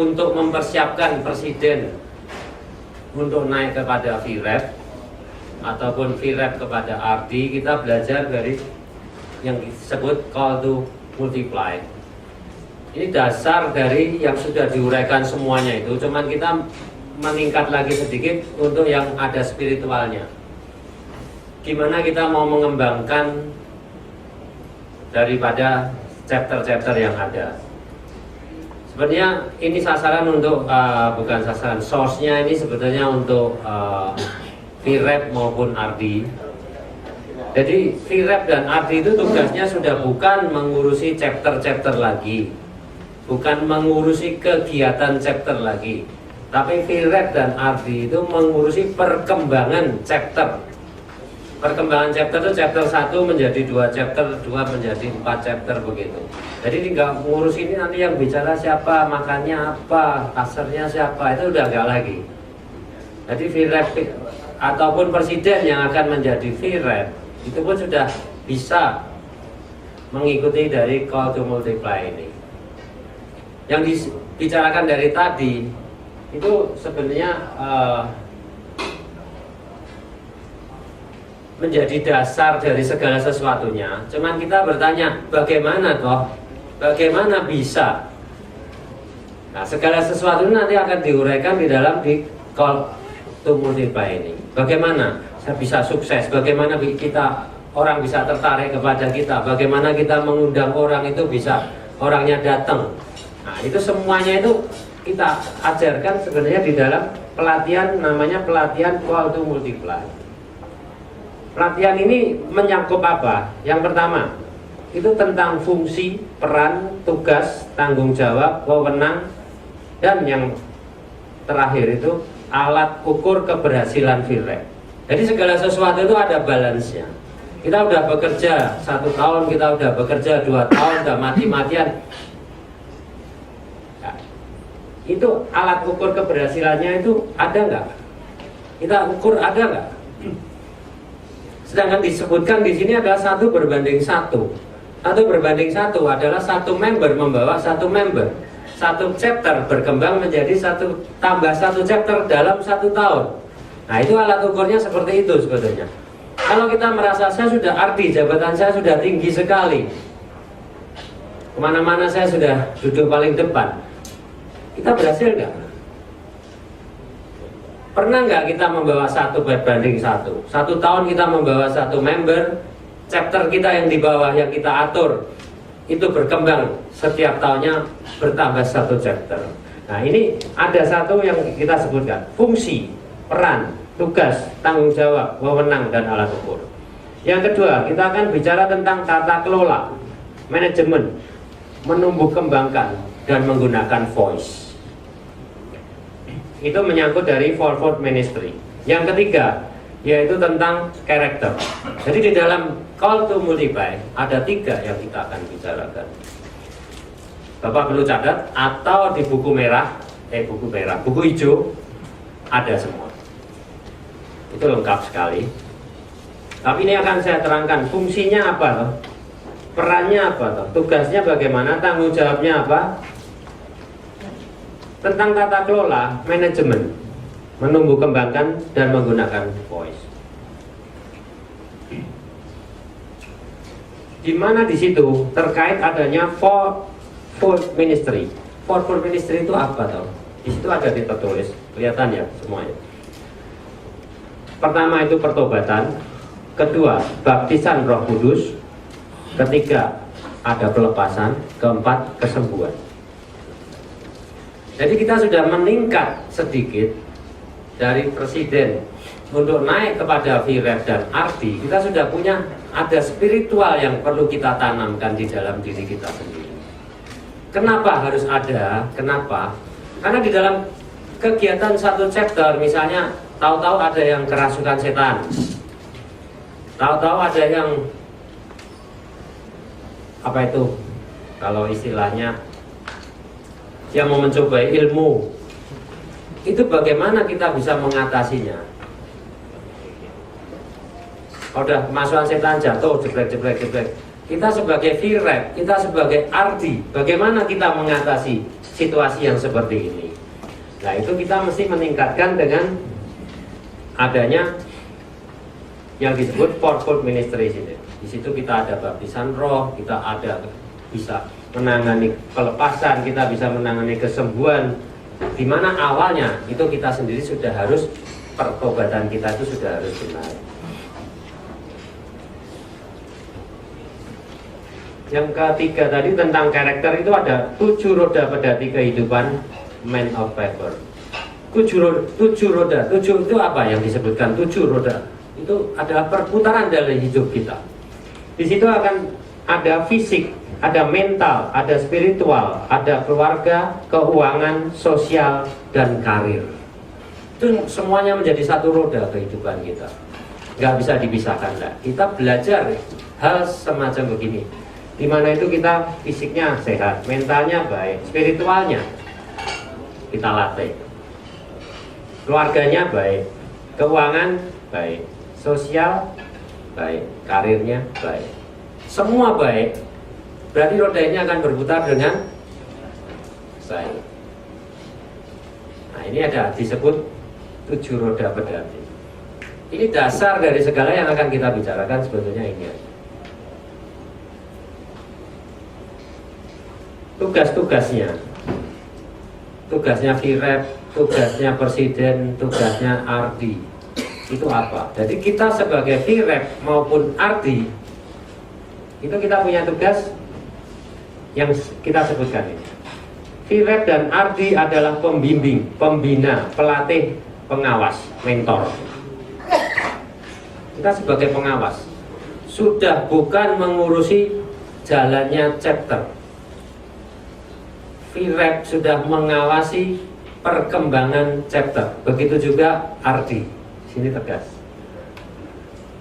untuk mempersiapkan presiden untuk naik kepada VREP ataupun VREP kepada RD, kita belajar dari yang disebut call to multiply. Ini dasar dari yang sudah diuraikan semuanya itu, cuman kita meningkat lagi sedikit untuk yang ada spiritualnya. Gimana kita mau mengembangkan daripada chapter-chapter yang ada. Sebenarnya ini sasaran untuk bukan sasaran, source-nya ini sebetulnya untuk VREP maupun RD. Jadi VREP dan RD itu tugasnya sudah bukan mengurusi chapter-chapter lagi, bukan mengurusi kegiatan chapter lagi, tapi VREP dan RD itu mengurusi perkembangan chapter. Perkembangan chapter itu chapter 1 menjadi 2 chapter, 2 menjadi 4 chapter begitu. Jadi tinggal ngurus ini, nanti yang bicara siapa, makannya apa, kasernya siapa, itu udah enggak lagi. Jadi VREP ataupun presiden yang akan menjadi VREP itu pun sudah bisa mengikuti dari call to multiply ini. Yang dibicarakan dari tadi itu sebenarnya menjadi dasar dari segala sesuatunya. Cuman kita bertanya, bagaimana toh? Bagaimana bisa? Nah, segala sesuatu nanti akan diuraikan di dalam di call to multiply ini. Bagaimana saya bisa sukses? Bagaimana kita orang bisa tertarik kepada kita? Bagaimana kita mengundang orang itu bisa orangnya datang? Nah, itu semuanya itu kita ajarkan sebenarnya di dalam pelatihan, namanya pelatihan call to multiply. Pelatihan ini menyangkut apa? Yang pertama, itu tentang fungsi, peran, tugas, tanggung jawab, wewenang, dan yang terakhir itu alat ukur keberhasilan VREP. Jadi segala sesuatu itu ada balance-nya. Kita udah bekerja 1 tahun, kita udah bekerja 2 tahun, udah mati-matian. Nah, itu alat ukur keberhasilannya itu ada nggak? Kita ukur ada nggak? Sedangkan disebutkan di sini adalah 1 berbanding 1. 1 berbanding 1 adalah 1 member membawa 1 member. 1 chapter berkembang menjadi 1 tambah 1 chapter dalam 1 tahun. Nah, itu alat ukurnya seperti itu sebetulnya. Kalau kita merasa saya sudah RD, jabatan saya sudah tinggi sekali, kemana-mana saya sudah duduk paling depan, kita berhasil nggak? Pernah nggak kita membawa 1 berbanding 1? 1 tahun kita membawa 1 member, chapter kita yang di bawah yang kita atur itu berkembang setiap tahunnya bertambah 1 chapter. Nah, ini ada 1 yang kita sebutkan, fungsi, peran, tugas, tanggung jawab, wewenang, dan alat ukur. Yang kedua, kita akan bicara tentang tata kelola, manajemen, menumbuh kembangkan, dan menggunakan voice. Itu menyangkut dari forward ministry. Yang ketiga, yaitu tentang karakter. Jadi di dalam call to multiply ada 3 yang kita akan bicarakan. Bapak perlu catat, atau di buku buku hijau ada semua. Itu lengkap sekali. Tapi ini akan saya terangkan fungsinya apa toh? Perannya apa toh? Tugasnya bagaimana? Tanggung jawabnya apa? Tentang tata kelola, manajemen, menumbuh kembangkan, dan menggunakan voice. Di mana di situ terkait adanya fourfold ministry. Fourfold ministry itu apa toh? Di situ ada ditulis, kelihatan ya semuanya. Pertama itu pertobatan, kedua baptisan Roh Kudus, ketiga ada pelepasan, keempat kesembuhan. Jadi kita sudah meningkat sedikit dari presiden untuk naik kepada VREP dan RD. Kita sudah punya ada spiritual yang perlu kita tanamkan di dalam diri kita sendiri. Kenapa harus ada? Kenapa? Karena di dalam kegiatan 1 chapter, misalnya tahu-tahu ada yang kerasukan setan, tahu-tahu ada yang apa itu kalau istilahnya yang mau mencoba ilmu, itu bagaimana kita bisa mengatasinya? Udah kemasukan setan, jatuh jeblek, kita sebagai VREP, kita sebagai RD, bagaimana kita mengatasi situasi yang seperti ini? Nah, itu kita mesti meningkatkan dengan adanya yang disebut fourfold ministry ini. Di situ kita ada baptisan roh, kita ada bisa menangani pelepasan, kita bisa menangani kesembuhan. Di mana awalnya itu kita sendiri sudah harus, pertobatan kita itu sudah harus benar. Yang ketiga tadi tentang karakter, itu ada 7 roda pedati kehidupan man of favor. 7 roda, 7 itu apa yang disebutkan 7 roda? Itu adalah perputaran dari hidup kita. Di situ akan ada fisik, ada mental, ada spiritual, ada keluarga, keuangan, sosial, dan karir. Itu semuanya menjadi satu roda kehidupan kita. Nggak bisa dipisahkan lah. Kita belajar hal semacam begini. Di mana itu kita fisiknya sehat, mentalnya baik, spiritualnya kita latih, keluarganya baik, keuangan baik, sosial baik, karirnya baik, semua baik. Berarti roda ini akan berputar dengan baik. Nah, ini ada disebut 7 roda pedati. Ini dasar dari segala yang akan kita bicarakan sebetulnya ini. Tugas-tugasnya, tugasnya VREP, tugasnya Presiden, tugasnya RD, itu apa? Jadi kita sebagai VREP maupun RD, itu kita punya tugas yang kita sebutkan ini. VREP dan RD adalah pembimbing, pembina, pelatih, pengawas, mentor. Kita sebagai pengawas, sudah bukan mengurusi jalannya chapter. VREP sudah mengawasi perkembangan chapter, begitu juga RD. Sini tegas.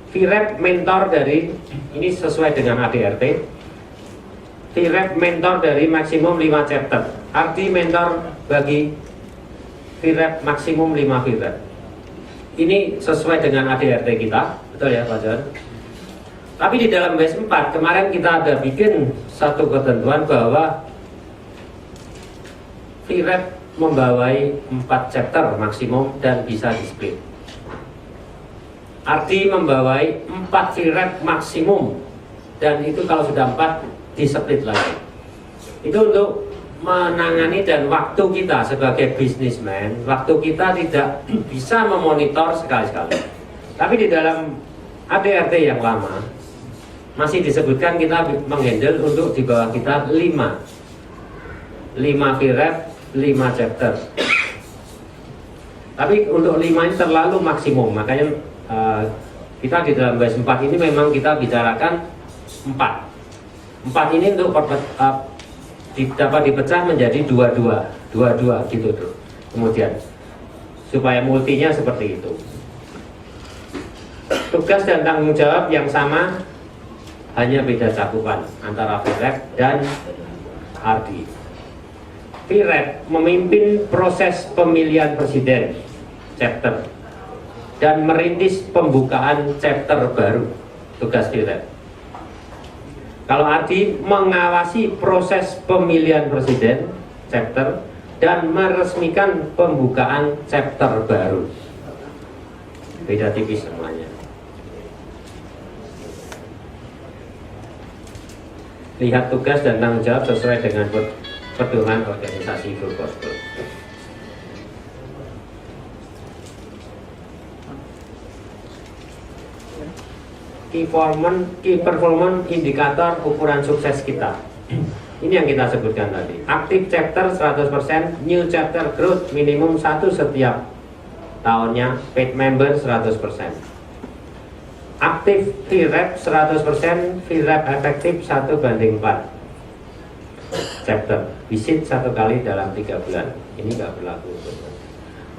VREP mentor dari, ini sesuai dengan ADRT. VREP mentor dari maksimum 5 chapter. RD mentor bagi VREP maksimum 5 VREP. Ini sesuai dengan ADRT kita, betul ya Pak John? Tapi di dalam base 4 kemarin kita ada bikin satu ketentuan bahwa VREP membawai 4 chapter maksimum dan bisa di-split. RD membawai 4 VREP maksimum, dan itu kalau sudah 4 di-split lagi. Itu untuk menangani, dan waktu kita sebagai bisnismen, waktu kita tidak bisa memonitor sekali-sekali. Tapi di dalam ADRT yang lama masih disebutkan kita menghandle untuk di bawah kita 5 VREP, 5 chapter. Tapi untuk 5 ini terlalu maksimum, makanya kita di dalam base 4 ini memang kita bicarakan 4 ini untuk dapat dipecah menjadi 22 gitu tuh. Kemudian supaya multinya seperti itu. Tugas dan tanggung jawab yang sama, hanya beda cakupan antara VREP dan RD. VREP memimpin proses pemilihan presiden chapter dan merintis pembukaan chapter baru, tugas VREP. Kalau RD mengawasi proses pemilihan presiden chapter dan meresmikan pembukaan chapter baru. Beda tipis semuanya. Lihat tugas dan tanggung jawab sesuai dengan pedoman organisasi Full Gospel. Key performance indikator ukuran sukses kita. Ini yang kita sebutkan tadi. Aktif chapter 100%, new chapter growth minimum 1 setiap tahunnya, paid member 100%. Aktif VREP 100%, VREP efektif 1:4. Chapter, visit 1 kali dalam 3 bulan. Ini nggak berlaku.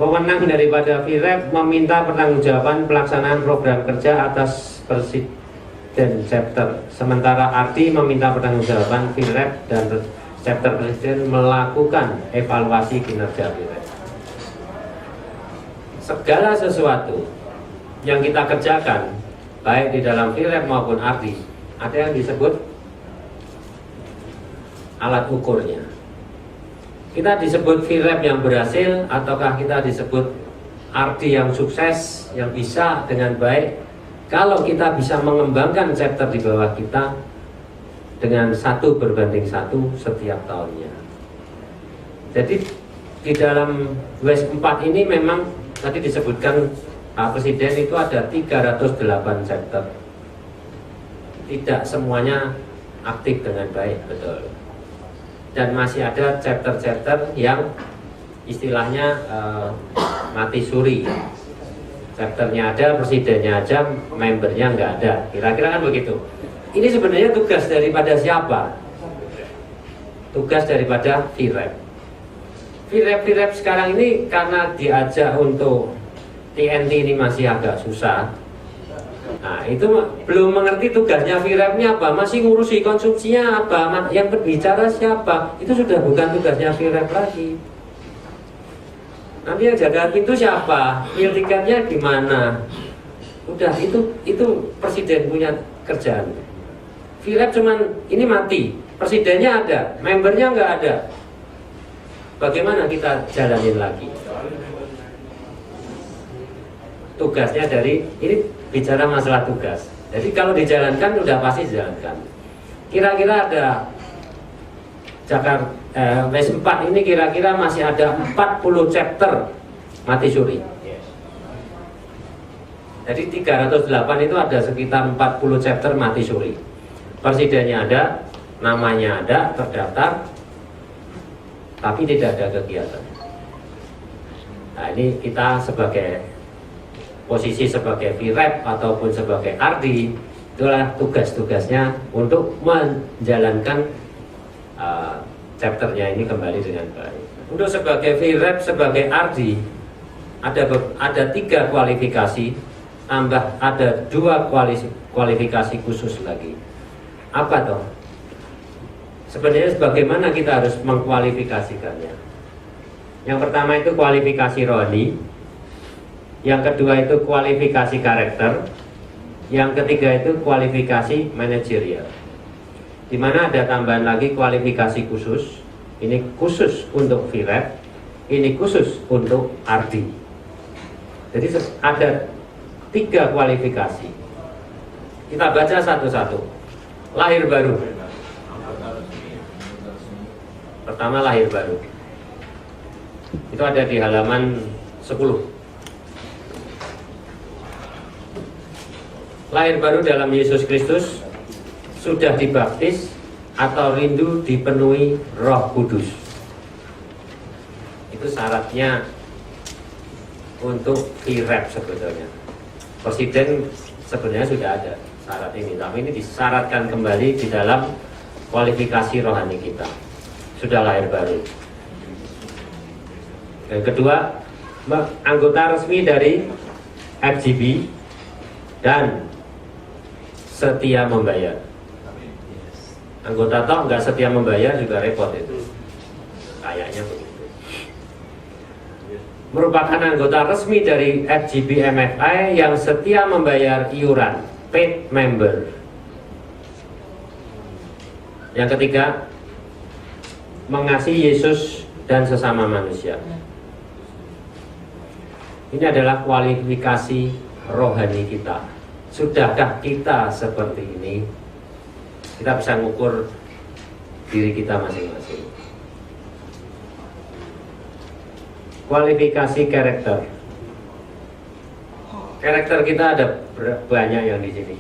Wewenang daripada VREP meminta pertanggungjawaban pelaksanaan program kerja atas presiden chapter. Sementara RD meminta pertanggungjawaban VREP dan chapter presiden melakukan evaluasi kinerja VREP. Segala sesuatu yang kita kerjakan, baik di dalam VREP maupun RD, ada yang disebut alat ukurnya. Kita disebut VREP yang berhasil ataukah kita disebut RD yang sukses, yang bisa dengan baik kalau kita bisa mengembangkan chapter di bawah kita dengan 1:1 setiap tahunnya. Jadi di dalam WES 4 ini memang tadi disebutkan Pak Presiden itu ada 308 chapter. Tidak semuanya aktif dengan baik, betul. Dan masih ada chapter-chapter yang istilahnya mati suri. Chapternya ada, presidennya aja, membernya nggak ada. Kira-kira kan begitu. Ini sebenarnya tugas daripada siapa? Tugas daripada VREP. VREP sekarang ini karena diajak untuk TNT ini masih agak susah. Nah, itu belum mengerti tugasnya VREP-nya apa, masih ngurusi konsumsinya apa, yang berbicara siapa, itu sudah bukan tugasnya VREP lagi. Nanti yang jaga pintu siapa, meal tiketnya gimana, udah itu presiden punya kerjaan. VREP cuman ini mati, presidennya ada, membernya nggak ada. Bagaimana kita jalanin lagi? Tugasnya dari ini bicara masalah tugas. Jadi kalau dijalankan udah pasti dijalankan. Kira-kira ada Jakarta WES 4 ini kira-kira masih ada 40 chapter mati suri. Jadi 308 itu ada sekitar 40 chapter mati suri. Presidennya ada, namanya ada, terdaftar, tapi tidak ada kegiatan. Nah ini kita sebagai posisi sebagai VREP ataupun sebagai RD, itulah tugas-tugasnya untuk menjalankan chapternya ini kembali dengan baik. Untuk sebagai VREP, sebagai RD, ada 3 kualifikasi, tambah ada 2 kualifikasi khusus lagi. Apa toh? Sebenarnya bagaimana kita harus mengkualifikasikannya? Yang pertama itu kualifikasi rohani, yang kedua itu kualifikasi karakter, yang ketiga itu kualifikasi manajerial. Di mana ada tambahan lagi kualifikasi khusus. Ini khusus untuk VREP, ini khusus untuk RD. Jadi ada 3 kualifikasi. Kita baca satu-satu. Lahir baru. Pertama lahir baru. Itu ada di halaman 10. Lahir baru dalam Yesus Kristus, sudah dibaptis atau rindu dipenuhi Roh Kudus. Itu syaratnya untuk VREP sebetulnya. Presiden sebenarnya sudah ada syarat ini, tapi ini disyaratkan kembali di dalam kualifikasi rohani kita. Sudah lahir baru. Yang kedua, anggota resmi dari FGB dan setia membayar. Anggota toh nggak setia membayar juga repot itu. Kayaknya begitu. Merupakan anggota resmi dari FGB MFI yang setia membayar iuran, paid member. Yang ketiga, mengasihi Yesus dan sesama manusia. Ini adalah kualifikasi rohani kita. Sudahkah kita seperti ini? Kita bisa mengukur diri kita masing-masing. Kualifikasi karakter. Karakter kita ada banyak yang di sini.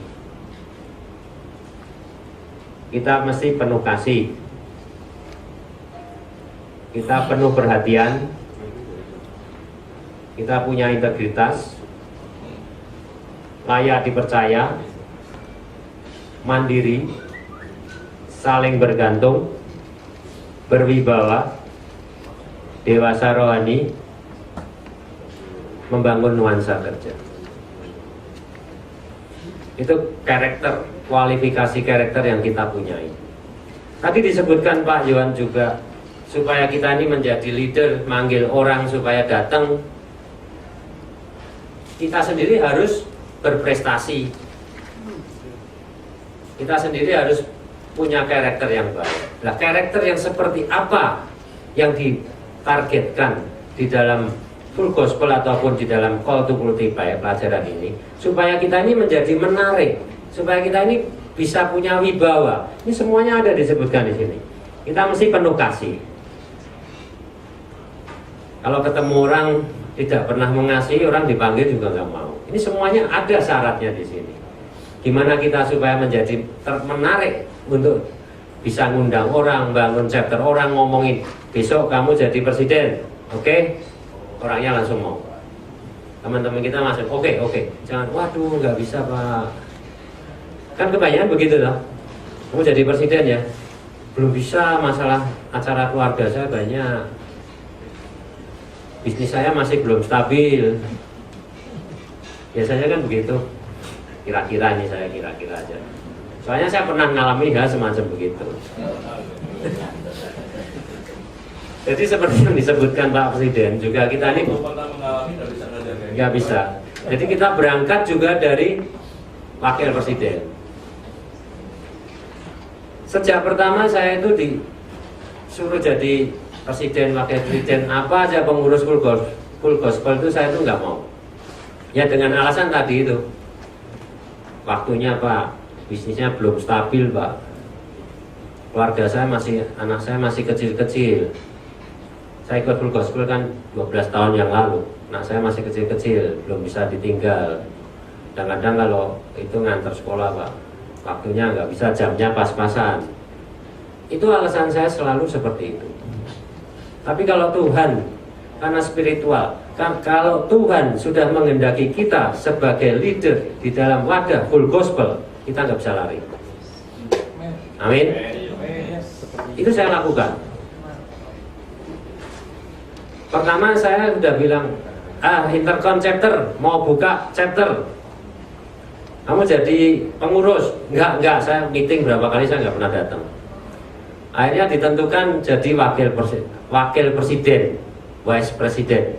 Kita mesti penuh kasih. Kita penuh perhatian. Kita punya integritas, layak dipercaya, mandiri, saling bergantung, berwibawa, dewasa rohani, membangun nuansa kerja. Itu karakter, kualifikasi karakter yang kita punyai. Tadi disebutkan Pak Yohan juga, supaya kita ini menjadi leader, manggil orang supaya datang, kita sendiri harus berprestasi. Kita sendiri harus punya karakter yang baik. Nah, karakter yang seperti apa yang ditargetkan di dalam full gospel ataupun di dalam call to multiply pelajaran ini, supaya kita ini menjadi menarik, supaya kita ini bisa punya wibawa. Ini semuanya ada disebutkan di sini. Kita mesti penuh kasih. Kalau ketemu orang tidak pernah mengasihi, orang dipanggil juga nggak mau. Ini semuanya ada syaratnya di sini. Gimana kita supaya menjadi menarik untuk bisa ngundang orang, bangun chapter orang, ngomongin besok kamu jadi presiden, oke? Orangnya langsung mau. Teman-teman kita masuk, oke. Jangan, waduh nggak bisa Pak. Kan kebanyakan begitu loh. Kamu jadi presiden ya, belum bisa, masalah acara keluarga saya banyak, bisnis saya masih belum stabil. Biasanya kan begitu. Kira-kira nih, saya kira-kira aja. Soalnya saya pernah mengalami hal semacam begitu. Jadi seperti yang disebutkan Pak Presiden juga, kita ini nggak bisa. Jadi kita berangkat juga dari Wakil Presiden. Sejak pertama saya itu disuruh jadi Presiden, Wakil Presiden, apa aja pengurus full gospel itu saya itu nggak mau. Ya dengan alasan tadi itu, waktunya Pak, bisnisnya belum stabil Pak, keluarga saya masih, anak saya masih kecil-kecil. Saya ikut full gospel kan 12 tahun yang lalu, anak saya masih kecil-kecil, belum bisa ditinggal. Kadang-kadang kalau itu ngantar sekolah Pak, waktunya nggak bisa, jamnya pas-pasan. Itu alasan saya selalu seperti itu. Tapi kalau Tuhan, karena spiritual, kan kalau Tuhan sudah menghendaki kita sebagai leader di dalam wadah full gospel, kita nggak bisa lari. Amin. Itu saya lakukan. Pertama saya sudah bilang, Intercon chapter, mau buka chapter, kamu jadi pengurus. Enggak, saya meeting berapa kali saya nggak pernah datang. Akhirnya ditentukan jadi wakil presiden, vice president.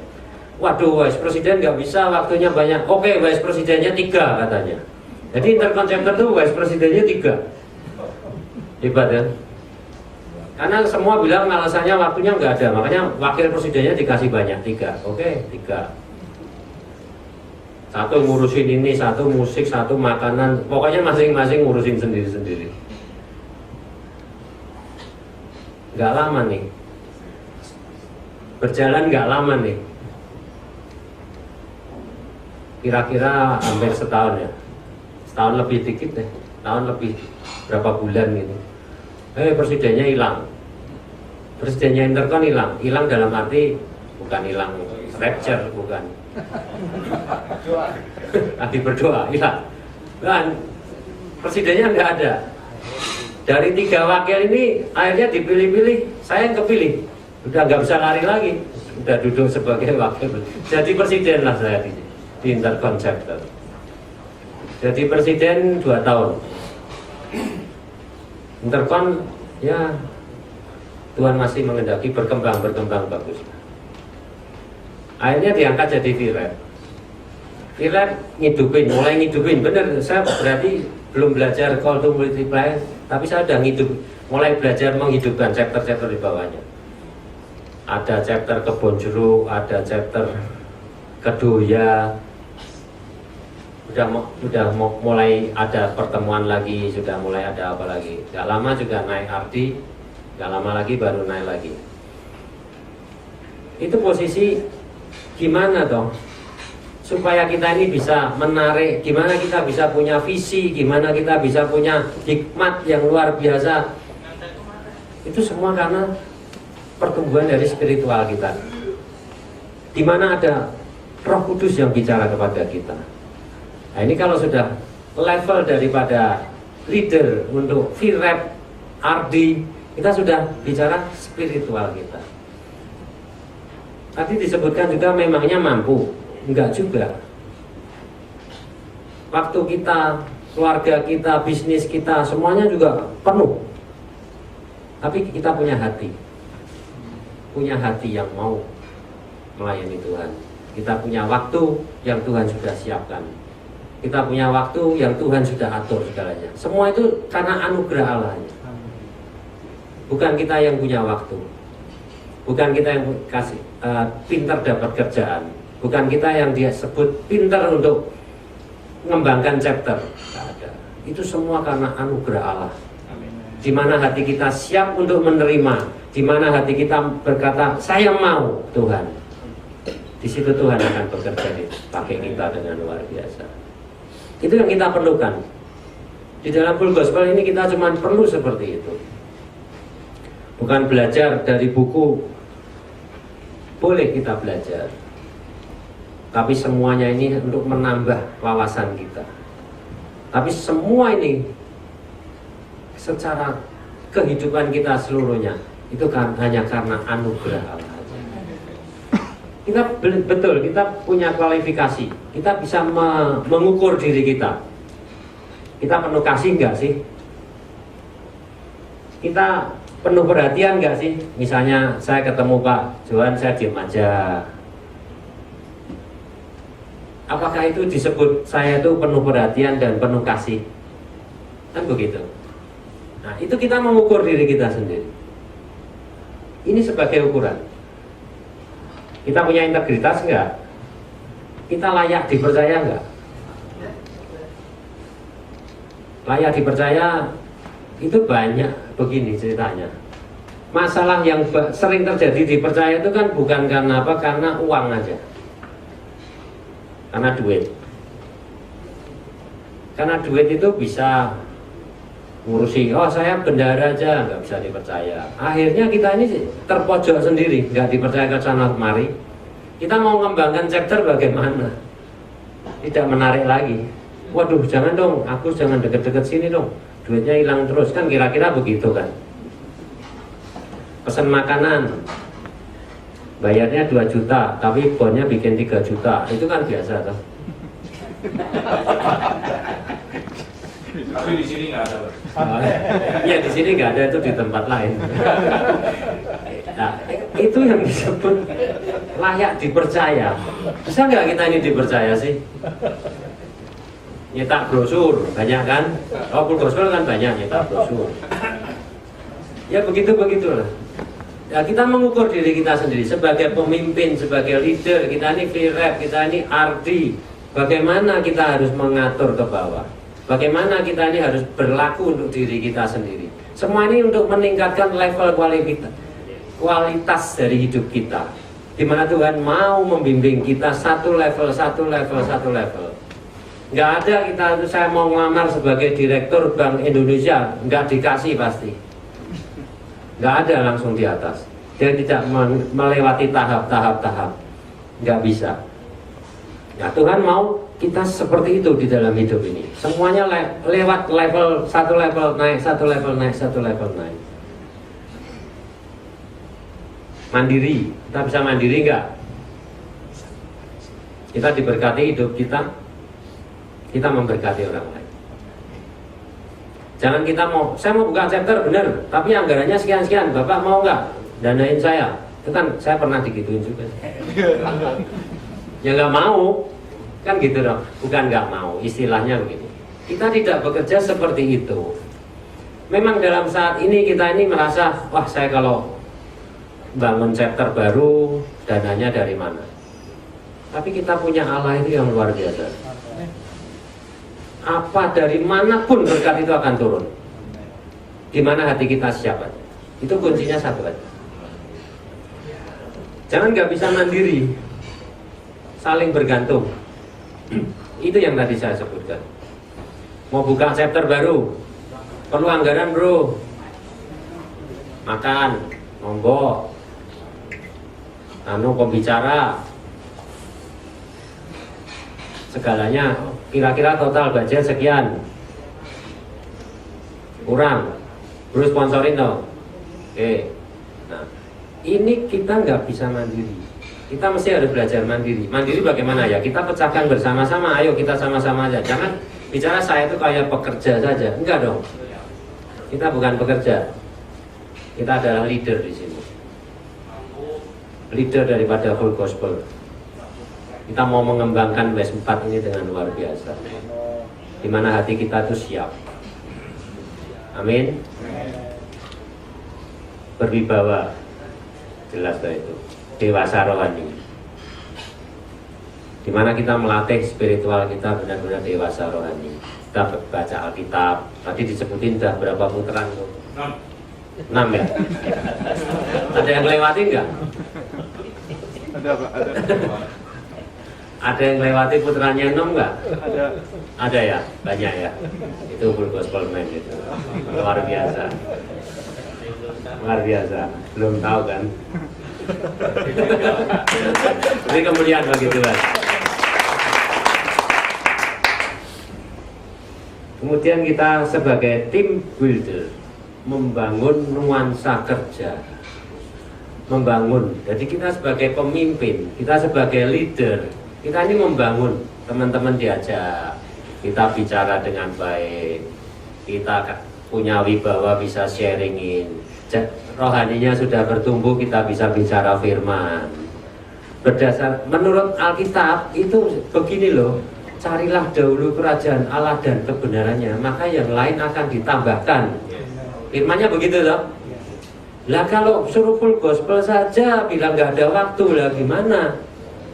Waduh, vice president nggak bisa, waktunya banyak. Oke, vice presidennya 3 katanya. Jadi Intercon chapter itu vice presidennya 3. Hebat ya. Karena semua bilang alasannya waktunya nggak ada, makanya wakil presidennya dikasih banyak, 3. Oke, 3. Satu ngurusin ini, satu musik, satu makanan, pokoknya masing-masing ngurusin sendiri-sendiri. Nggak lama nih, berjalan nggak lama nih, kira-kira hampir setahun ya, setahun lebih dikit deh, tahun lebih berapa bulan gitu. Presidennya hilang, presidennya Intercon hilang dalam arti bukan hilang rapture, bukan. Lagi berdoa, hilang. Dan presidennya nggak ada. Dari 3 wakil ini akhirnya dipilih-pilih, saya yang kepilih. Udah nggak bisa lari lagi, udah duduk sebagai wakil. Jadi presiden lah saya di Intercon chapter. Jadi presiden 2 tahun. Intercon ya Tuhan masih menghendaki berkembang bagus. Akhirnya diangkat jadi VREP. VREP mulai ngidupin, bener. Saya berarti belum belajar call to multiply, tapi saya udah mulai belajar menghidupkan chapter-chapter di bawahnya. Ada chapter kebon jeruk, ada chapter kedoya. Sudah mulai ada pertemuan lagi, sudah mulai ada apa lagi. Gak lama juga naik arti, gak lama lagi baru naik lagi. Itu posisi gimana dong supaya kita ini bisa menarik, gimana kita bisa punya visi, gimana kita bisa punya hikmat yang luar biasa. Itu semua karena pertumbuhan dari spiritual kita, dimana ada Roh Kudus yang bicara kepada kita. Nah ini kalau sudah level daripada leader untuk VREP, RD, kita sudah bicara spiritual kita. Tadi disebutkan juga memangnya mampu, enggak juga. Waktu kita, keluarga kita, bisnis kita, semuanya juga penuh. Tapi kita punya hati yang mau melayani Tuhan. Kita punya waktu yang Tuhan sudah siapkan. Kita punya waktu yang Tuhan sudah atur segalanya. Semua itu karena anugerah Allahnya. bukan kita yang punya waktu, bukan kita yang pintar dapat kerjaan, bukan kita yang dia sebut pintar untuk mengembangkan chapter. Tidak ada. Itu semua karena anugerah Allah. Di mana hati kita siap untuk menerima, di mana hati kita berkata, saya mau Tuhan. Di situ Tuhan akan bekerja pakai kita dengan luar biasa. Itu yang kita perlukan. Di dalam full gospel ini kita cuma perlu seperti itu. Bukan belajar dari buku, boleh kita belajar, tapi semuanya ini untuk menambah wawasan kita. Tapi semua ini secara kehidupan kita seluruhnya itu kan hanya karena anugerah Allah. Kita betul, kita punya kualifikasi, kita bisa mengukur diri kita. Kita penuh kasih enggak sih? Kita penuh perhatian nggak sih? Misalnya saya ketemu Pak Johan, saya diam aja. Apakah itu disebut saya itu penuh perhatian dan penuh kasih? Kan begitu. Nah, itu kita mengukur diri kita sendiri. Ini sebagai ukuran. Kita punya integritas nggak? Kita layak dipercaya nggak? Layak dipercaya itu banyak begini ceritanya. Masalah yang sering terjadi dipercaya itu kan bukan karena apa? Karena uang aja. Karena duit. Karena duit itu bisa ngurusi, oh saya bendara aja, nggak bisa dipercaya. Akhirnya kita ini terpojok sendiri, nggak dipercaya ke sana kemari. Kita mau mengembangkan chapter bagaimana? Tidak menarik lagi. Waduh, jangan dong, aku jangan deket-deket sini dong. Duitnya hilang terus, kan kira-kira begitu kan. Pesan makanan, bayarnya 2 juta, tapi bonnya bikin 3 juta. Itu kan biasa toh. Tapi di sini nggak ada. Ya di sini nggak ada, itu di tempat lain. Nah, itu yang disebut layak dipercaya. Bisa nggak kita ini dipercaya sih? Nyetak brosur banyak kan? Oh, full gospel kan banyak nyetak brosur. Ya begitulah. Ya, kita mengukur diri kita sendiri sebagai pemimpin, sebagai leader. Kita ini VREP, kita ini RD. Bagaimana kita harus mengatur ke bawah? Bagaimana kita ini harus berlaku untuk diri kita sendiri? Semua ini untuk meningkatkan level kualitas dari hidup kita. Di mana Tuhan mau membimbing kita satu level. Nggak ada kita, saya mau ngelamar sebagai direktur Bank Indonesia, nggak dikasih pasti. Nggak ada langsung di atas. Dia tidak melewati tahap-tahap, nggak bisa. Nah, Tuhan mau kita seperti itu di dalam hidup ini. Semuanya lewat satu level naik. Mandiri, kita bisa mandiri nggak? Kita diberkati hidup kita memberkati orang lain. Jangan kita saya mau buka chapter bener, tapi anggarannya sekian, Bapak mau nggak danain saya? Itu kan saya pernah digituin juga. Ya nggak mau, kan gitu dong. Bukan nggak mau, istilahnya begini. Kita tidak bekerja seperti itu. Memang dalam saat ini kita ini merasa, wah saya kalau bangun chapter baru, dananya dari mana? Tapi kita punya Allah itu yang luar biasa. Apa dari manapun berkat itu akan turun. Di mana hati kita siap aja. Itu kuncinya satu aja. Jangan nggak bisa mandiri, saling bergantung. Itu yang tadi saya sebutkan. Mau buka chapter baru, perlu anggaran bro. Makan, monggo. Pembicara, segalanya kira-kira total budget sekian, kurang, bro sponsorin dong. Oke. Nah, ini kita nggak bisa mandiri. Kita mesti harus belajar mandiri. Mandiri bagaimana ya? Kita pecahkan bersama-sama. Ayo kita sama-sama aja. Jangan bicara saya itu kayak pekerja saja. Enggak dong. Kita bukan pekerja. Kita adalah leader di sini. Leader daripada full gospel. Kita mau mengembangkan WES 4 ini dengan luar biasa. Di mana hati kita itu siap. Amin. berwibawa, jelas itu dewasa rohani, dimana kita melatih spiritual kita benar-benar dewasa rohani. Kita baca Alkitab, tadi disebutin udah berapa putaran tuh? 6 ya? Ada yang lewatin nggak? Ada Pak, ada. Ada yang lewati puterannya 6 nggak? Ada. Ada ya, banyak ya. Itu full gospel man itu, luar biasa, luar biasa. Belum tahu kan? Ini kemuliaan bagi Tuhan. Kemudian kita sebagai tim builder membangun nuansa kerja, membangun. Jadi kita sebagai pemimpin, kita sebagai leader, kita ini membangun. Teman-teman diajak, kita bicara dengan baik, kita punya wibawa, bisa sharingin. Rohaninya sudah bertumbuh, kita bisa bicara firman. Berdasar menurut Alkitab itu begini loh. Carilah dahulu kerajaan Allah dan kebenarannya, maka yang lain akan ditambahkan. Firmannya begitu loh. Lah kalau suruh full gospel saja bilang nggak ada waktu, lah gimana?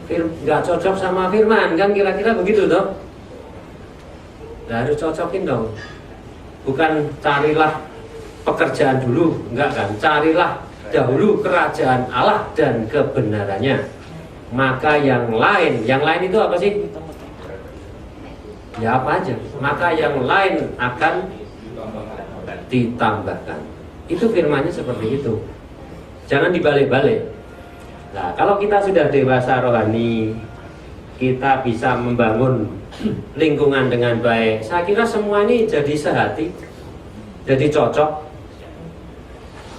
Nggak cocok sama firman kan, kira-kira begitu toh. Nah, harus cocokin dong. Bukan carilah pekerjaan dulu, enggak kan? Carilah dahulu kerajaan Allah dan kebenarannya, maka yang lain itu apa sih? Ya apa aja, maka yang lain akan ditambahkan. Itu firmannya seperti itu. Jangan dibalik-balik. Nah, kalau kita sudah dewasa rohani, kita bisa membangun lingkungan dengan baik. Saya kira semua ini jadi sehati, jadi cocok.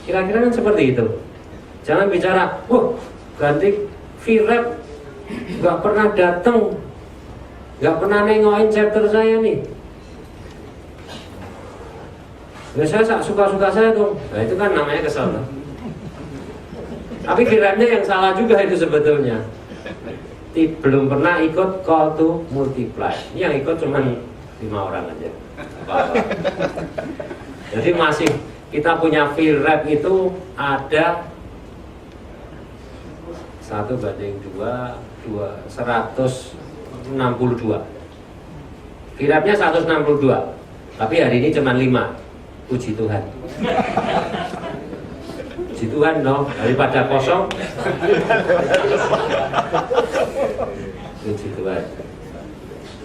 Kira-kira kan seperti itu. Jangan bicara, wah ganti Firep nggak pernah datang, nggak pernah nengokin chapter saya nih. Ya saya suka-suka saya dong. Nah itu kan namanya kesal. Tapi Firepnya yang salah juga itu sebetulnya. Belum pernah ikut call to multiply. Ini yang ikut cuma 5 orang aja. Jadi masih kita punya Firep itu ada 1/2, 162. Firepnya 162. Tapi hari ini cuma 5. Puji Tuhan. Puji Tuhan dong, daripada kosong. Puji Tuhan.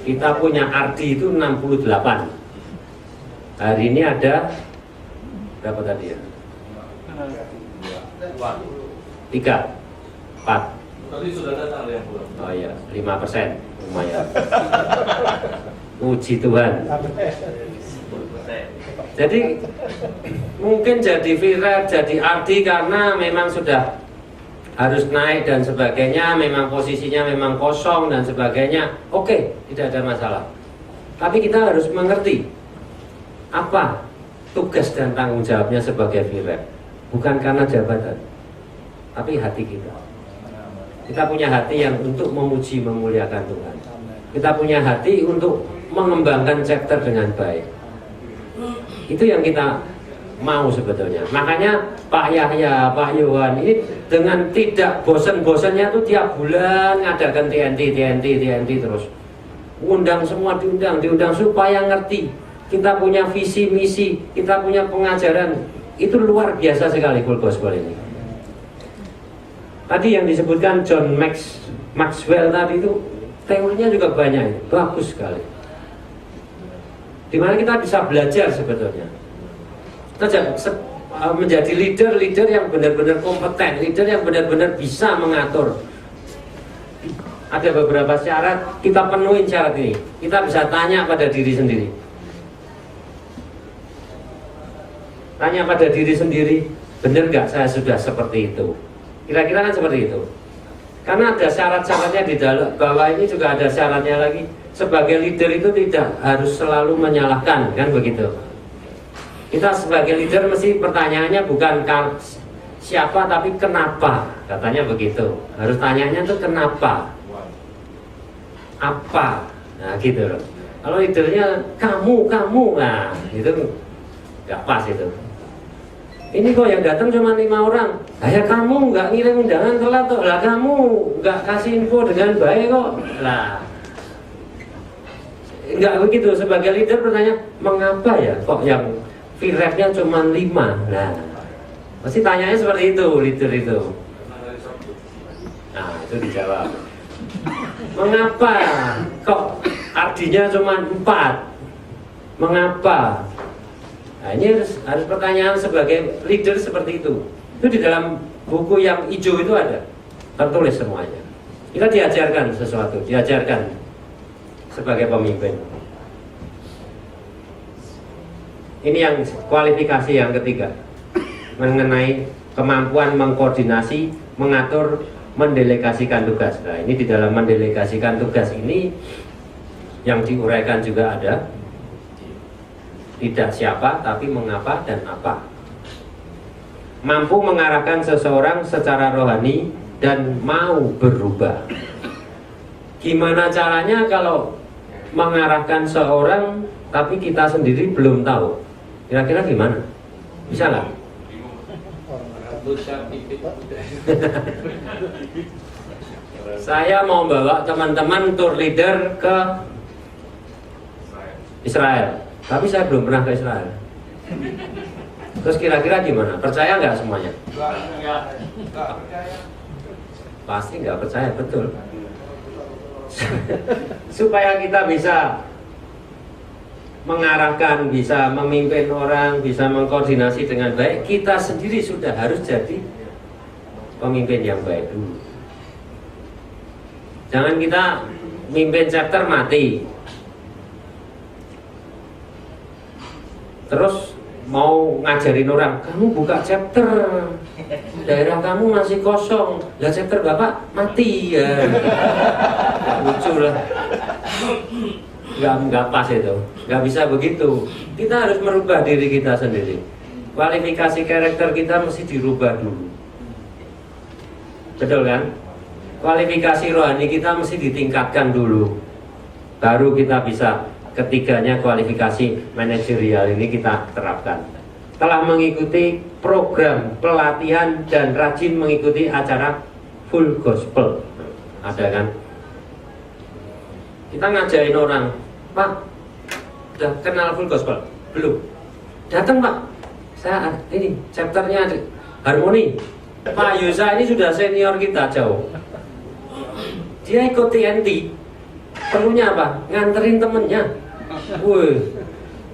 Kita punya Ardi itu 68. Hari ini ada berapa tadi ya? 3, 4. Tadi sudah datang yang pulang. Oh iya, 5%, lumayan. Puji Tuhan. Jadi mungkin jadi Firep, jadi Ardi karena memang sudah harus naik dan sebagainya, memang posisinya memang kosong dan sebagainya. Oke, tidak ada masalah. Tapi kita harus mengerti apa tugas dan tanggung jawabnya sebagai Firep. Bukan karena jabatan, tapi hati kita. Kita punya hati yang untuk memuji, memuliakan Tuhan. Kita punya hati untuk mengembangkan chapter dengan baik. Itu yang kita mau sebetulnya. Makanya Pak Yahya, Pak Yohan ini dengan tidak bosan-bosannya tuh tiap bulan ngadakan TNT terus. Undang semua, diundang supaya ngerti. Kita punya visi misi, kita punya pengajaran. Itu luar biasa sekali full gospel ini. Tadi yang disebutkan John Maxwell tadi itu teorinya juga banyak, bagus sekali. Dimana kita bisa belajar sebetulnya. Kita menjadi leader yang benar-benar kompeten, leader yang benar-benar bisa mengatur. Ada beberapa syarat, kita penuhin syarat ini. Kita bisa tanya pada diri sendiri. Tanya pada diri sendiri, benar nggak saya sudah seperti itu? Kira-kira kan seperti itu. Karena ada syarat-syaratnya di dalam bawah ini juga ada syaratnya lagi. Sebagai leader itu tidak harus selalu menyalahkan, kan begitu. Kita sebagai leader mesti pertanyaannya bukan siapa tapi kenapa, katanya begitu. Harus tanyanya tuh kenapa, apa, nah gitu loh. Kalau leadernya kamu, nah itu nggak pas itu. Ini kok yang datang cuma 5 orang. Ya kamu nggak ngirim undangan telat kok. Lah kamu nggak kasih info dengan baik kok. Lah nggak begitu. Sebagai leader bertanya, mengapa ya kok yang fee rate-nya cuma 5? Nah, pasti tanyanya seperti itu, leader itu. Nah, itu dijawab. Mengapa kok artinya cuma 4? Mengapa? Nah, ini harus pertanyaan sebagai leader seperti itu. Itu di dalam buku yang hijau itu ada, tertulis semuanya. Kita diajarkan sesuatu, diajarkan sebagai pemimpin. Ini yang kualifikasi yang ketiga, mengenai kemampuan mengkoordinasi, mengatur, mendelegasikan tugas. Nah, ini di dalam mendelegasikan tugas ini yang diuraikan juga ada. Tidak siapa, tapi mengapa dan apa. Mampu mengarahkan seseorang secara rohani dan mau berubah. Gimana caranya kalau mengarahkan seorang tapi kita sendiri belum tahu? Kira-kira gimana? Bisa nggak? Saya mau bawa teman-teman tour leader ke Israel, tapi saya belum pernah ke Israel. Terus kira-kira gimana? Percaya nggak semuanya? Pasti nggak percaya, betul. Supaya kita bisa mengarahkan, bisa memimpin orang, bisa mengkoordinasi dengan baik, kita sendiri sudah harus jadi pemimpin yang baik dulu. Jangan kita mimpin chapter mati, terus mau ngajarin orang, kamu buka chapter, daerah kamu masih kosong, lah chapter bapak mati ya. Lucu lah, nggak pas itu, nggak bisa begitu. Kita harus merubah diri kita sendiri. Kualifikasi karakter kita mesti dirubah dulu, betul kan? Kualifikasi rohani kita mesti ditingkatkan dulu, baru kita bisa. Ketiganya kualifikasi manajerial ini kita terapkan. Telah mengikuti program pelatihan dan rajin mengikuti acara full gospel. Ada kan? Kita ngajarin orang, Pak, udah kenal full gospel? Belum. Datang Pak, saya ini chapternya harmoni. Pak Yusa ini sudah senior kita jauh. Dia ikut TNT. Perlunya apa? Nganterin temennya. Wih,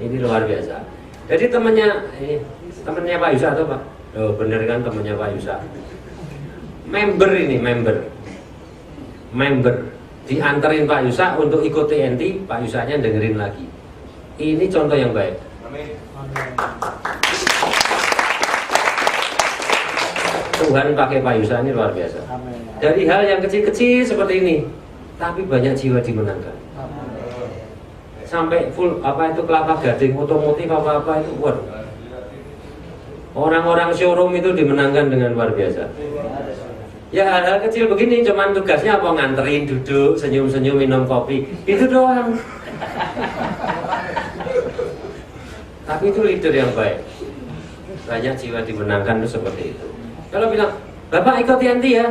ini luar biasa. Jadi temennya Pak Yusa atau Pak? Oh bener kan, temennya Pak Yusa. Member ini, member dianterin Pak Yusa untuk ikut TNT, Pak Yusanya dengerin lagi. Ini contoh yang baik. Tuhan pakai Pak Yusa ini luar biasa. Dari hal yang kecil-kecil seperti ini, tapi banyak jiwa dimenangkan. Sampai full apa itu kelapa gading, otomotif apa itu, waduh. Orang-orang showroom itu dimenangkan dengan luar biasa. Ya hal-hal kecil begini, cuman tugasnya apa, nganterin, duduk, senyum-senyum, minum kopi, itu doang. Tapi itu leader yang baik. Banyak jiwa dimenangkan itu seperti itu. Kalau bilang, Bapak ikut TNT ya?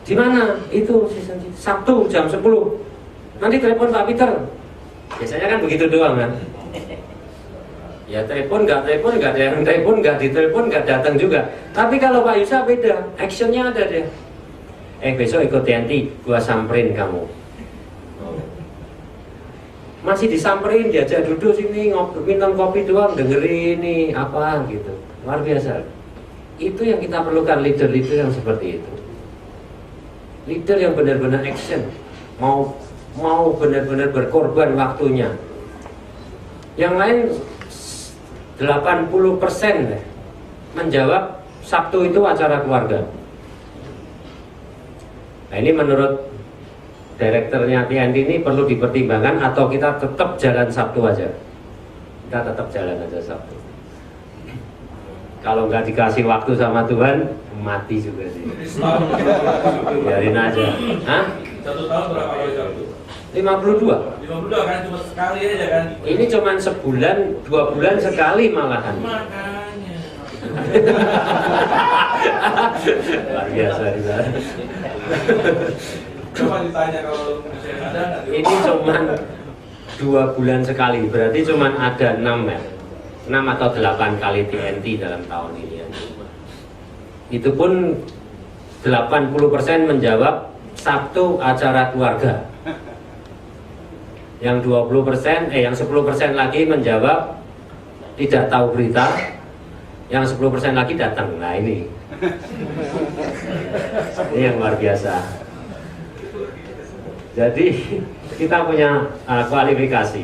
Di mana? Itu Sabtu jam 10. Nanti telepon Pak Peter. Biasanya kan begitu doang kan. Ya telepon, nggak ada yang telepon, nggak ditelepon, nggak datang juga. Tapi kalau Pak Yusa beda, actionnya ada dia. Besok ikut TNT, gua samperin kamu. Masih disamperin, diajak duduk sini, minum kopi doang, dengerin ini apa gitu. Luar biasa. Itu yang kita perlukan, leader-leader yang seperti itu. Leader yang benar-benar action, mau benar-benar berkorban waktunya. Yang lain 80% menjawab Sabtu itu acara keluarga. Nah ini menurut direkturnya TNT ini perlu dipertimbangkan, atau kita tetap jalan Sabtu aja. Kita tetap jalan aja Sabtu. Kalau nggak dikasih waktu sama Tuhan, mati juga sih. Biarin aja. Hah? 1 tahun berapa kali Sabtu? 52. 52 kan cuma sekali aja kan. Ini cuma sebulan, 2 bulan sekali malahan. Makanya. Luar biasa. Coba ditanya kalau ada nggak? Ini cuma 2 bulan sekali, berarti cuma ada 6 ya. 6 atau 8 kali TNT dalam tahun ini ya. Itu pun 80% menjawab satu acara keluarga. Yang 10% lagi menjawab tidak tahu berita. Yang 10% lagi datang. Nah ini yang luar biasa. Jadi kita punya kualifikasi.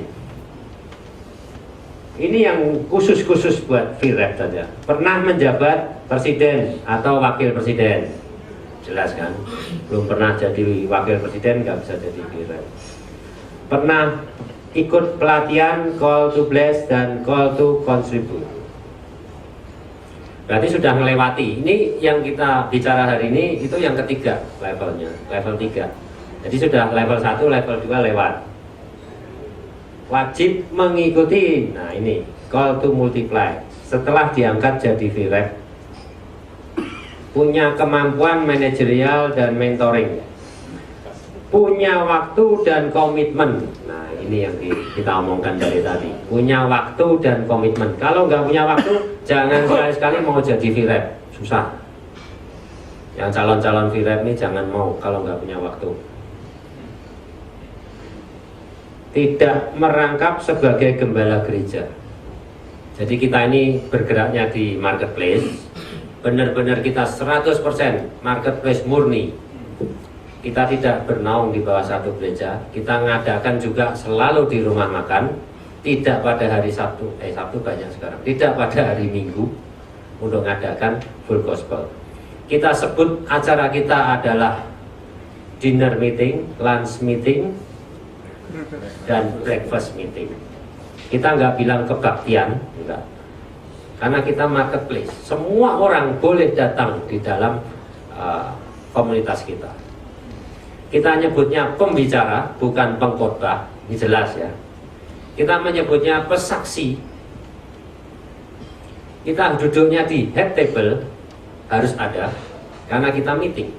Ini yang khusus buat VREP saja. Pernah menjabat presiden atau wakil presiden, jelas kan? Belum pernah jadi wakil presiden, nggak bisa jadi VREP. Pernah ikut pelatihan call to bless dan call to contribute. Berarti sudah melewati. Ini yang kita bicara hari ini itu yang ketiga levelnya, level 3. Jadi sudah level 1, level 2 lewat. Wajib mengikuti, nah ini call to multiply. Setelah diangkat jadi VREP, punya kemampuan manajerial dan mentoring, punya waktu dan komitmen. Nah ini yang kita omongkan dari tadi, punya waktu dan komitmen. Kalau nggak punya waktu, jangan sekali-sekali mau jadi VREP, susah. Yang calon-calon VREP ini jangan mau kalau nggak punya waktu. Tidak merangkap sebagai gembala gereja. Jadi kita ini bergeraknya di marketplace, benar-benar kita 100% marketplace murni. Kita tidak bernaung di bawah satu gereja. Kita ngadakan juga selalu di rumah makan, tidak pada hari Sabtu banyak sekarang, tidak pada hari Minggu untuk ngadakan full gospel. Kita sebut acara kita adalah dinner meeting, lunch meeting, dan breakfast meeting. Kita nggak bilang kebaktian, enggak. Karena kita marketplace, semua orang boleh datang di dalam komunitas kita. Kita nyebutnya pembicara, bukan pengkhotbah, ini jelas ya. Kita menyebutnya pesaksi. Kita duduknya di head table, harus ada, karena kita meeting,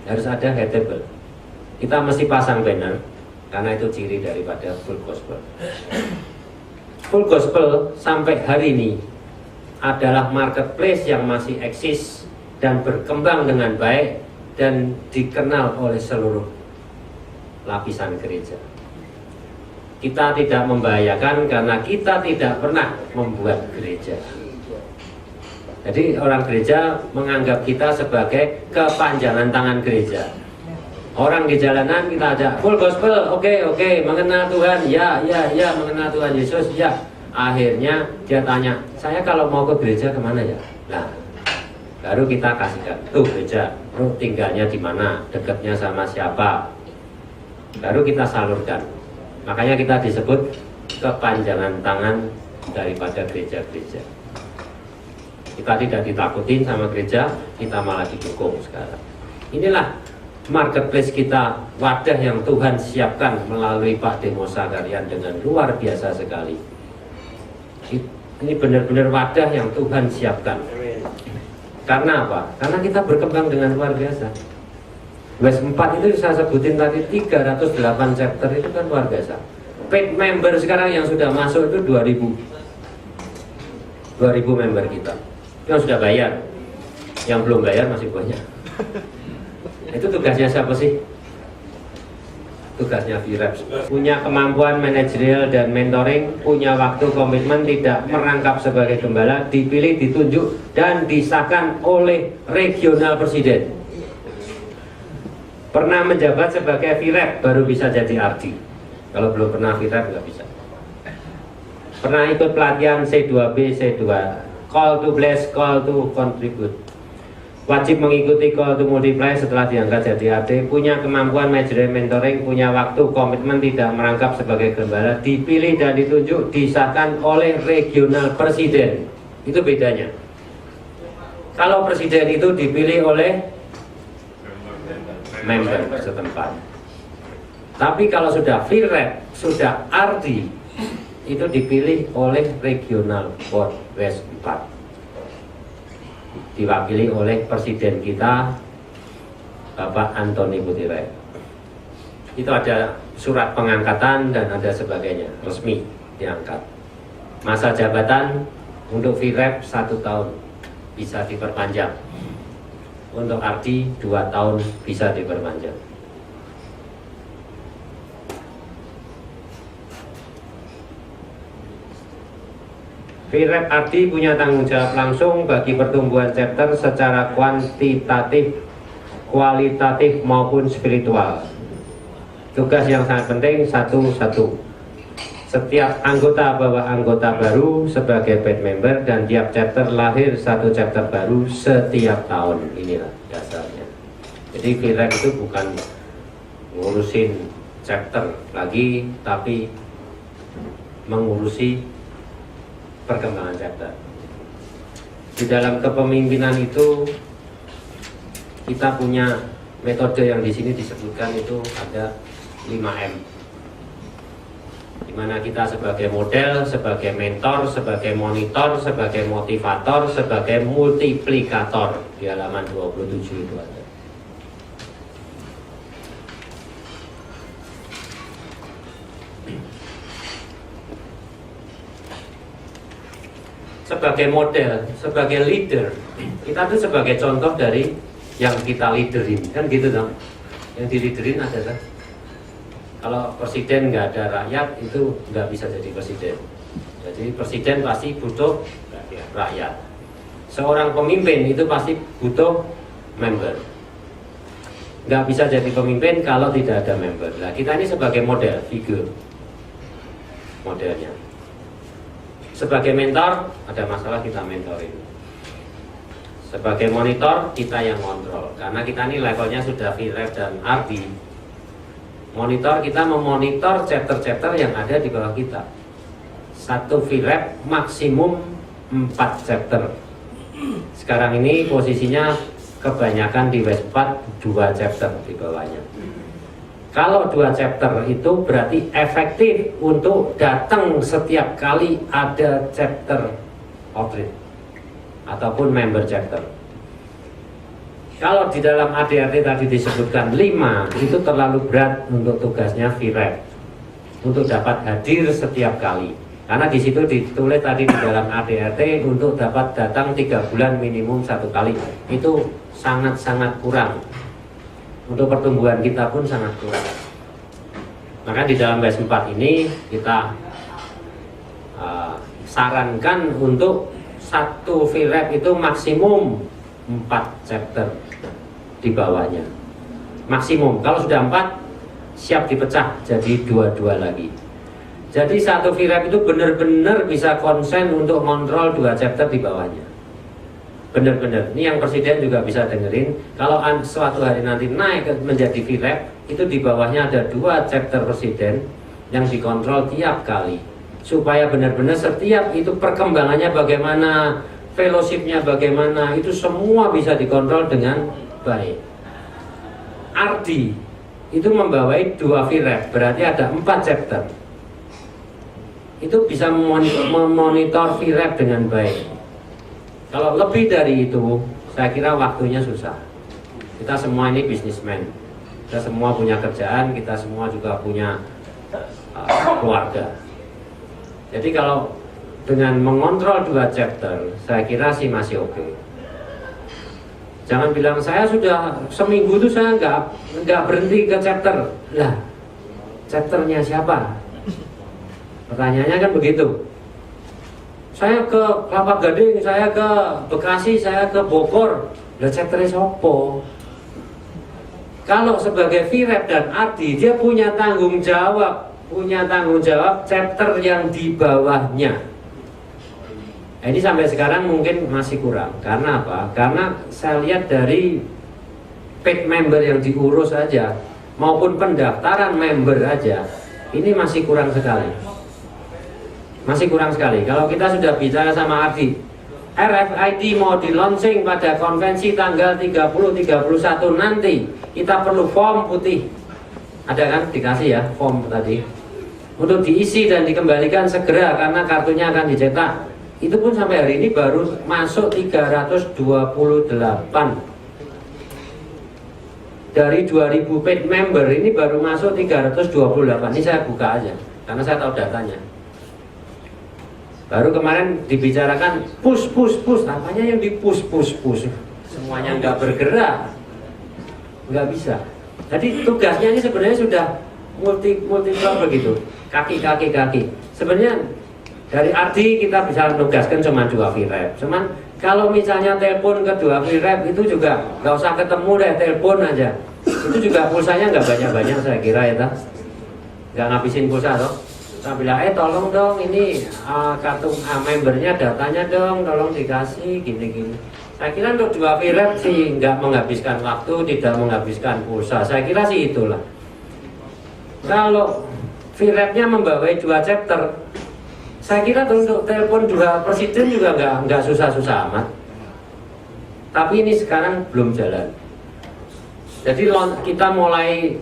harus ada head table. Kita mesti pasang banner, karena itu ciri daripada full gospel. Full gospel sampai hari ini adalah marketplace yang masih eksis dan berkembang dengan baik dan dikenal oleh seluruh lapisan gereja. Kita tidak membahayakan karena kita tidak pernah membuat gereja. Jadi orang gereja menganggap kita sebagai kepanjangan tangan gereja. Orang di jalanan kita ajak full gospel, oke, mengenal Tuhan, ya, mengenal Tuhan Yesus, ya. Akhirnya dia tanya, saya kalau mau ke gereja kemana ya? Nah, baru kita kasihkan, tuh gereja, tinggalnya di mana, dekatnya sama siapa, baru kita salurkan. Makanya kita disebut kepanjangan tangan daripada gereja-gereja. Kita tidak ditakutin sama gereja, kita malah didukung sekarang. Inilah marketplace kita, wadah yang Tuhan siapkan melalui Pak Demosa Karyan dengan luar biasa sekali. Ini benar-benar wadah yang Tuhan siapkan. Karena apa? Karena kita berkembang dengan luar biasa. WES 4 itu saya sebutin tadi 308 chapter, itu kan luar biasa. Paid member sekarang yang sudah masuk itu 2000 member kita. Yang sudah bayar, yang belum bayar masih banyak. Itu tugasnya siapa sih? Tugasnya VREP. Punya kemampuan manajerial dan mentoring, punya waktu, komitmen, tidak merangkap sebagai gembala, dipilih, ditunjuk, dan disahkan oleh regional presiden. Pernah menjabat sebagai VREP, baru bisa jadi RD. Kalau belum pernah VREP, nggak bisa. Pernah ikut pelatihan C2B, C2, call to bless, call to contribute. Wajib mengikuti call to multiply setelah diangkat jadi AD, punya kemampuan manajerial mentoring, punya waktu, komitmen, tidak merangkap sebagai gembala, dipilih dan ditunjuk, disahkan oleh regional presiden. Itu bedanya. Kalau presiden itu dipilih oleh member setempat. Tapi kalau sudah VREP, sudah RD, itu dipilih oleh Regional Board West 4, diwakili oleh Presiden kita Bapak Antoni Putirai. Itu ada surat pengangkatan dan ada sebagainya, resmi diangkat. Masa jabatan untuk VREP 1 tahun bisa diperpanjang, untuk RD 2 tahun bisa diperpanjang. VREP RD punya tanggung jawab langsung bagi pertumbuhan chapter secara kuantitatif, kualitatif maupun spiritual. Tugas yang sangat penting satu-satu. Setiap anggota bawa anggota baru sebagai band member dan tiap chapter lahir 1 chapter baru setiap tahun. Inilah dasarnya. Jadi VREP itu bukan ngurusin chapter lagi, tapi mengurusi perkembangan chapter. Di dalam kepemimpinan itu kita punya metode yang di sini disebutkan itu ada 5M, di mana kita sebagai model, sebagai mentor, sebagai monitor, sebagai motivator, sebagai multiplikator. Di halaman 27 itu ada. Sebagai model, sebagai leader, kita tuh sebagai contoh dari yang kita leaderin, kan gitu dong. Yang di leaderin adalah, kalau presiden nggak ada rakyat itu nggak bisa jadi presiden. Jadi presiden pasti butuh rakyat. Seorang pemimpin itu pasti butuh member. Nggak bisa jadi pemimpin kalau tidak ada member. Nah, kita ini sebagai model, figur modelnya. Sebagai mentor, ada masalah kita mentorin. Sebagai monitor, kita yang kontrol. Karena kita ini levelnya sudah VREP dan RD. Monitor, kita memonitor chapter-chapter yang ada di bawah kita. 1 VREP maksimum 4 chapter. Sekarang ini posisinya kebanyakan di West 4, 2 chapter di bawahnya. Kalau 2 chapter itu berarti efektif untuk datang setiap kali ada chapter outreach ataupun member chapter. Kalau di dalam ADRT tadi disebutkan 5, itu terlalu berat untuk tugasnya VREP untuk dapat hadir setiap kali. Karena di situ ditulis tadi di dalam ADRT untuk dapat datang 3 bulan minimum 1 kali. Itu sangat-sangat kurang. Untuk pertumbuhan kita pun sangat kurang. Maka di dalam batch 4 ini kita sarankan untuk 1 VREP itu maksimum 4 chapter di bawahnya. Maksimum. Kalau sudah 4 siap dipecah jadi 2-2 lagi. Jadi 1 VREP itu benar-benar bisa konsen untuk kontrol 2 chapter di bawahnya. Benar-benar, ini yang presiden juga bisa dengerin. Kalau suatu hari nanti naik menjadi VREP, itu di bawahnya ada 2 chapter presiden yang dikontrol tiap kali, supaya benar-benar setiap itu perkembangannya bagaimana, fellowshipnya bagaimana, itu semua bisa dikontrol dengan baik. RD itu membawai 2 VREP, berarti ada 4 chapter. Itu bisa memonitor VREP dengan baik. Kalau lebih dari itu, saya kira waktunya susah. Kita semua ini bisnismen, kita semua punya kerjaan, kita semua juga punya keluarga. Jadi kalau dengan mengontrol 2 chapter, saya kira sih masih oke. Jangan bilang saya sudah seminggu itu saya nggak berhenti ke chapter. Lah, chapternya siapa? Pertanyaannya kan begitu. Saya ke Kelapa Gading, saya ke Bekasi, saya ke Bogor. Lah chapternya sopo? Kalau sebagai VREP dan RD, dia punya tanggung jawab chapter yang di bawahnya. Ini sampai sekarang mungkin masih kurang. Karena apa? Karena saya lihat dari paid member yang diurus aja maupun pendaftaran member aja, ini masih kurang sekali. Masih kurang sekali. Kalau kita sudah bicara sama RD, RFID mau di launching pada konvensi tanggal 30-31 nanti, kita perlu form putih Ada kan dikasih ya form tadi. Untuk diisi dan dikembalikan segera karena kartunya akan dicetak. Itu pun sampai hari ini baru masuk 328. Dari 2000 paid member ini baru masuk 328. Ini saya buka aja karena saya tahu datanya. Baru kemarin dibicarakan push. Apanya yang di push? Semuanya nggak bergerak, nggak bisa. Jadi tugasnya ini sebenarnya sudah multi begitu. Kaki. Sebenarnya dari Ardi kita bisa menugaskan cuma 2 VREP. Cuman kalau misalnya telepon ke 2 VREP itu juga nggak usah ketemu deh, telepon aja. Itu juga pulsanya nggak banyak-banyak saya kira ya, nggak ngabisin pulsa toh. Saya bilang, tolong dong ini kartu membernya datanya dong, tolong dikasih gini. Saya kira untuk 2 VREP sih nggak menghabiskan waktu, tidak menghabiskan pulsa. Saya kira sih itulah. Kalau VREP-nya membawai 2 chapter, saya kira untuk telepon 2 presiden juga nggak susah-susah amat. Tapi ini sekarang belum jalan. Jadi kita mulai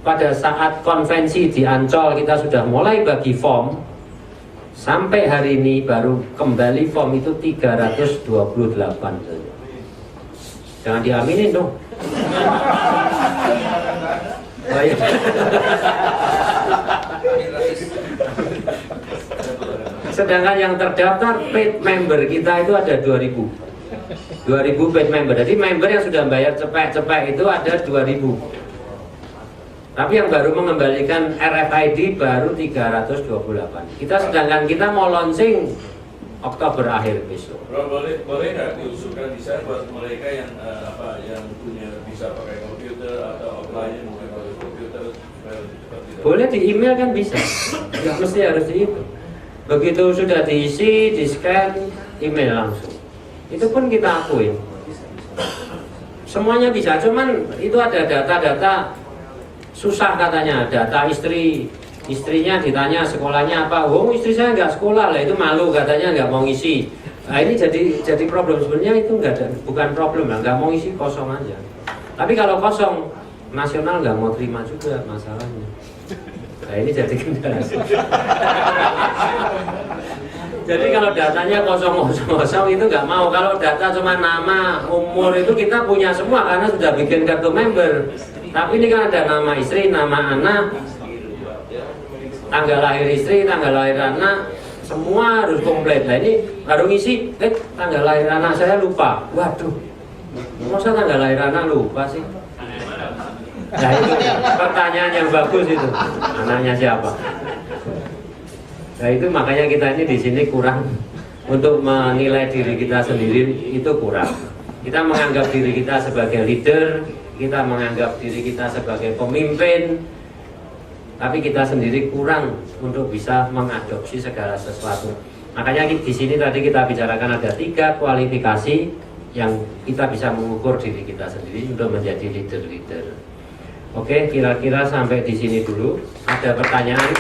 pada saat konvensi di Ancol kita sudah mulai bagi form. Sampai hari ini baru kembali form itu 328 saja. Jangan diaminin dong. Baik. Sedangkan yang terdaftar paid member kita itu ada 2000 paid member. Jadi member yang sudah bayar cepek-cepek itu ada 2000. Tapi yang baru mengembalikan RFID baru 328. Sedangkan kita mau launching Oktober akhir besok. Bro, boleh nggak diusulkan bisa buat mereka yang yang punya bisa pakai komputer atau offline mungkin pakai komputer boleh di email kan bisa. Nggak mesti harus di itu. Begitu sudah diisi, di scan, email langsung. Itu pun kita akuin. Semuanya bisa, cuman itu ada data-data susah katanya. Data istrinya ditanya sekolahnya apa. Istri saya nggak sekolah lah, itu malu katanya nggak mau ngisi. Nah ini jadi problem sebenarnya itu bukan problem lah, nggak mau ngisi kosong aja. Tapi kalau kosong, nasional nggak mau terima juga masalahnya. Nah ini jadi kendala. Jadi kalau datanya kosong itu nggak mau. Kalau data cuma nama, umur itu kita punya semua karena sudah bikin kartu member. Tapi ini kan ada nama istri, nama anak, tanggal lahir istri, tanggal lahir anak, semua harus komplit. Nah ini baru ngisi, tanggal lahir anak saya lupa. Waduh, masa tanggal lahir anak lupa sih? Nah itu pertanyaan yang bagus itu. Anaknya siapa? Nah itu makanya kita ini di sini kurang untuk menilai diri kita sendiri, itu kurang. Kita menganggap diri kita sebagai leader, kita menganggap diri kita sebagai pemimpin, tapi kita sendiri kurang untuk bisa mengadopsi segala sesuatu. Makanya di sini tadi kita bicarakan ada 3 kualifikasi yang kita bisa mengukur diri kita sendiri untuk menjadi leader-leader. Oke, kira-kira sampai di sini dulu. Ada pertanyaan?